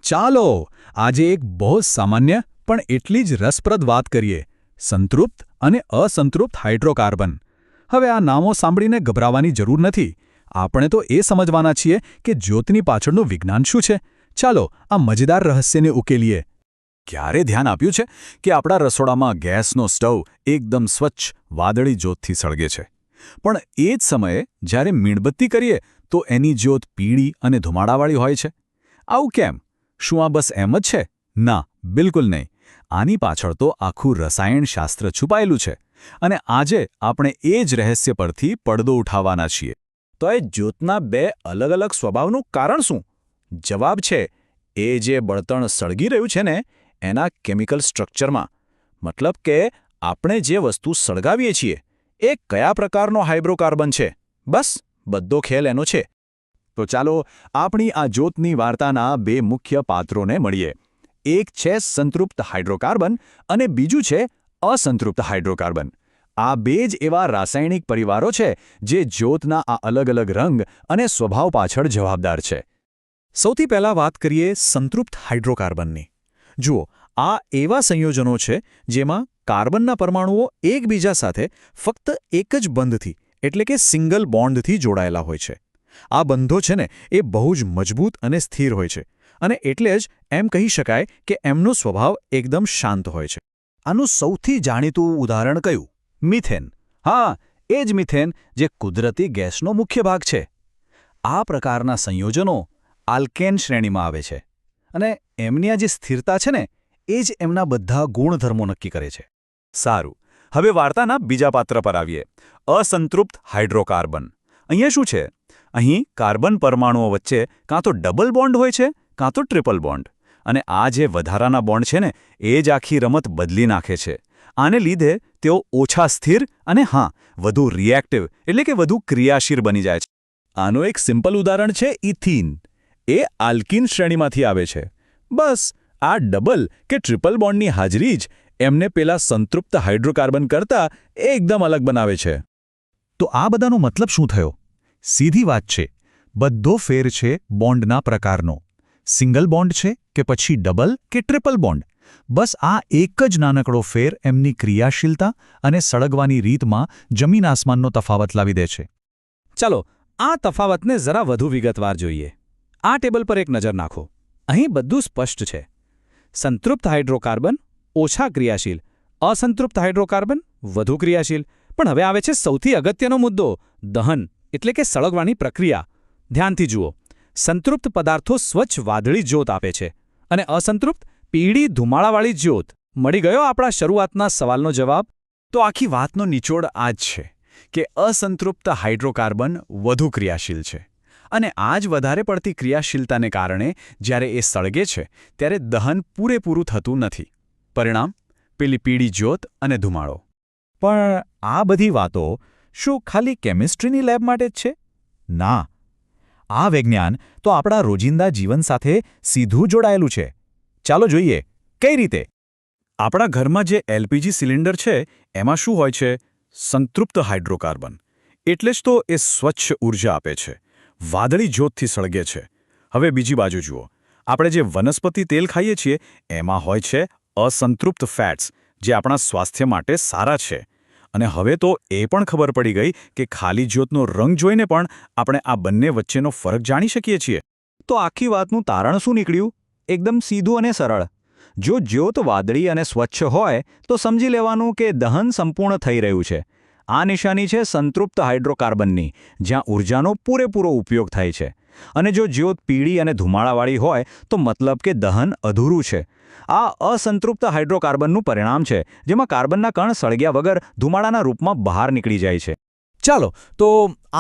ચાલો આજે એક બહુ સામાન્ય પણ એટલી જ રસપ્રદ વાત કરીએ સંતૃપ્ત અને અસંતૃપ્ત હાઇડ્રોકાર્બન. હવે આ નામો સાંભળીને ગભરાવાની જરૂર નથી. આપણે તો એ સમજવાના છીએ કે જ્યોતની પાછળનું વિજ્ઞાન શું છે. ચાલો આ મજેદાર રહસ્યને ઉકેલીએ. ક્યારે ધ્યાન આપ્યું છે કે આપણા રસોડામાં ગેસનો સ્ટવ એકદમ સ્વચ્છ વાદળી જ્યોતથી સળગે છે, પણ એ જ સમયે જ્યારે મીણબત્તી કરીએ તો એની જ્યોત પીળી અને ધુમાડાવાળી હોય છે? આવું કેમ? શું આ બસ એમ જ છે? ના, બિલકુલ નહીં. આની પાછળ તો આખું રસાયણશાસ્ત્ર છુપાયેલું છે, અને આજે આપણે એ જ રહસ્ય પરથી પડદો ઉઠાવવાના છીએ. તો એ જ્યોતના બે અલગ અલગ સ્વભાવનું કારણ શું? જવાબ છે એ જે બળતણ સળગી રહ્યું છે ને એના કેમિકલ સ્ટ્રક્ચરમાં. મતલબ કે આપણે જે વસ્તુ સળગાવીએ છીએ એ કયા પ્રકારનો હાઇડ્રોકાર્બન છે, બસ બધો ખેલ એનો છે. તો ચાલો આપણી આ જ્યોતની વાર્તાના બે મુખ્ય પાત્રોને મળીએ. એક છે સંતૃપ્ત હાઇડ્રોકાર્બન અને બીજું છે અસંતૃપ્ત હાઇડ્રોકાર્બન. આ બે જ એવા રાસાયણિક પરિવારો છે જે જ્યોતના આ અલગ અલગ રંગ અને સ્વભાવ પાછળ જવાબદાર છે. સૌથી પહેલા વાત કરીએ સંતૃપ્ત હાઇડ્રોકાર્બનની. જુઓ, આ એવા સંયોજનો છે જેમાં કાર્બનના પરમાણુઓ એકબીજા સાથે ફક્ત એક જ બંધથી એટલે કે સિંગલ બોન્ડથી જોડાયેલા હોય છે. આ બંધો છે ને એ બહુ જ મજબૂત અને સ્થિર હોય છે, અને એટલે જ એમ કહી શકાય કે એમનો સ્વભાવ એકદમ શાંત હોય છે. આનું સૌથી જાણીતું ઉદાહરણ કયું? મિથેન. હા, એ જ મિથેન જે કુદરતી ગેસનો મુખ્ય ભાગ છે. આ પ્રકારના સંયોજનો આલ્કેન શ્રેણીમાં આવે છે, અને એમની આ જે સ્થિરતા છે ને એ જ એમના બધા ગુણધર્મો નક્કી કરે છે. સારું, હવે વાર્તાના બીજા પાત્ર પર આવીએ, અસંતૃપ્ત હાઇડ્રોકાર્બન. અહીંયા શું છે? અહીં કાર્બન પરમાણુઓ વચ્ચે કાં તો ડબલ બોન્ડ હોય છે કાં તો ટ્રિપલ બોન્ડ, અને આ જે વધારાના બોન્ડ છે ને એ જ આખી રમત બદલી નાખે છે. આને લીધે તેઓ ઓછા સ્થિર અને વધુ રિએક્ટિવ એટલે કે વધુ ક્રિયાશીલ બની જાય છે. આનું એક સિમ્પલ ઉદાહરણ છે ઇથીન. એ આલ્કીન શ્રેણીમાંથી આવે છે. બસ આ ડબલ કે ટ્રિપલ બોન્ડની હાજરી જ એમને પેલા સંતૃપ્ત હાઇડ્રોકાર્બન કરતાં એકદમ અલગ બનાવે છે. તો આ બધાનો મતલબ શું થયો? સીધી વાત છે, બધો ફેર છે બોન્ડના પ્રકારનો. સિંગલ બોન્ડ છે કે પછી ડબલ કે ટ્રિપલ બોન્ડ, બસ આ એક જ નાનકડો ફેર એમની ક્રિયાશીલતા અને સળગવાની રીતમાં જમીન આસમાનનો તફાવત લાવી દે છે. ચાલો આ તફાવતને જરા વધુ વિગતવાર જોઈએ. આ ટેબલ પર એક નજર નાખો. અહીં બધું સ્પષ્ટ છે. સંતૃપ્ત હાઇડ્રોકાર્બન ઓછા ક્રિયાશીલ, અસંતૃપ્ત હાઇડ્રોકાર્બન વધુ ક્રિયાશીલ. પણ હવે આવે છે સૌથી અગત્યનો મુદ્દો, દહન એટલે કે સળગવાની પ્રક્રિયા. ધ્યાનથી જુઓ, સંતૃપ્ત પદાર્થો સ્વચ્છ વાદળી જ્યોત આપે છે, અને અસંતૃપ્ત પીળી ધુમાડાવાળી જ્યોત. મળી ગયો આપણા શરૂઆતના સવાલનો જવાબ? તો આખી વાતનો નિચોડ આ જ છે કે અસંતૃપ્ત હાઇડ્રોકાર્બન વધુ ક્રિયાશીલ છે, અને આ જ વધારે પડતી ક્રિયાશીલતાને કારણે જ્યારે એ સળગે છે ત્યારે દહન પૂરેપૂરું થતું નથી. પરિણામ પેલી પીળી જ્યોત અને ધુમાડો. પણ આ બધી વાતો શું ખાલી કેમિસ્ટ્રીની લેબ માટે જ છે? ના, આ વિજ્ઞાન તો આપણા રોજિંદા જીવન સાથે સીધું જોડાયેલું છે. ચાલો જોઈએ કઈ રીતે. આપણા ઘરમાં જે એલપીજી સિલિન્ડર છે એમાં શું હોય છે? સંતૃપ્ત હાઇડ્રોકાર્બન. એટલે જ તો એ સ્વચ્છ ઊર્જા આપે છે, વાદળી જ્યોતથી સળગે છે. હવે બીજી બાજુ જુઓ, આપણે જે વનસ્પતિ તેલ ખાઈએ છીએ એમાં હોય છે અસંતૃપ્ત ફેટ્સ, જે આપણા સ્વાસ્થ્ય માટે સારા છે. અને હવે તો એ પણ ખબર પડી ગઈ કે ખાલી જ્યોતનો રંગ જોઈને પણ આપણે આ બંને વચ્ચેનો ફરક જાણી શકીએ છીએ. તો આખી વાતનું તારણ શું નીકળ્યું? એકદમ સીધું અને સરળ. જો જ્યોત વાદળી અને સ્વચ્છ હોય તો સમજી લેવાનું કે દહન સંપૂર્ણ થઈ રહ્યું છે. આ નિશાની છે સંતૃપ્ત હાઇડ્રોકાર્બનની, જ્યાં ઊર્જાનો પૂરેપૂરો ઉપયોગ થાય છે. અને જો જ્યોત પીળી અને ધુમાડાવાળી હોય તો મતલબ કે દહન અધૂરું છે. આ અસંતૃપ્ત હાઇડ્રોકાર્બનનું પરિણામ છે, જેમાં કાર્બનના કણ સળગ્યા વગર ધુમાડાના રૂપમાં બહાર નીકળી જાય છે. ચાલો તો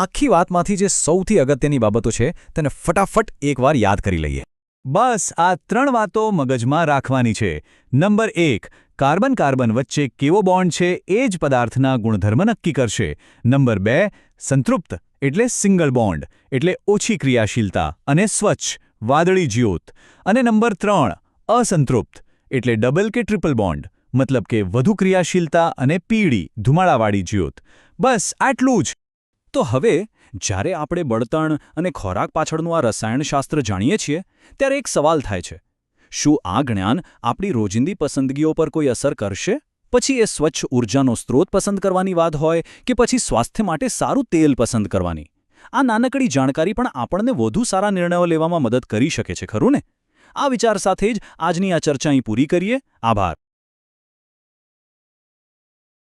આખી વાતમાંથી જે સૌથી અગત્યની બાબતો છે તેને ફટાફટ એકવાર યાદ કરી લઈએ. બસ આ 3 વાતો મગજમાં રાખવાની છે. નંબર 1, કાર્બન કાર્બન વચ્ચે કેવો બોન્ડ છે એ જ પદાર્થના ગુણધર્મ નક્કી કરશે. નંબર 2, સંતૃપ્ત એટલે સિંગલ બોન્ડ એટલે ઓછી ક્રિયાશીલતા અને સ્વચ્છ વાદળી જ્યોત. અને નંબર 3, અસંતૃપ્ત એટલે ડબલ કે ટ્રિપલ બોન્ડ, મતલબ કે વધુ ક્રિયાશીલતા અને પીળી ધુમાડાવાળી જ્યોત. બસ આટલું જ. તો હવે જ્યારે આપણે બળતણ અને ખોરાક પાછળનું આ રસાયણશાસ્ત્ર જાણીએ છીએ ત્યારે એક સવાલ થાય છે શું આ જ્ઞાન આપણી રોજિંદી પસંદગીઓ પર કોઈ અસર કરશે? પછી એ સ્વચ્છ ઊર્જાનો સ્ત્રોત પસંદ કરવાની વાત હોય કે પછી સ્વાસ્થ્ય માટે સારું તેલ પસંદ કરવાની, આ નાનકડી જાણકારી પણ આપણને વધુ સારા નિર્ણયો લેવામાં મદદ કરી શકે છે, ખરું ને? આ વિચાર સાથે જ આજની આ ચર્ચા અહીં પૂરી કરીએ. આભાર.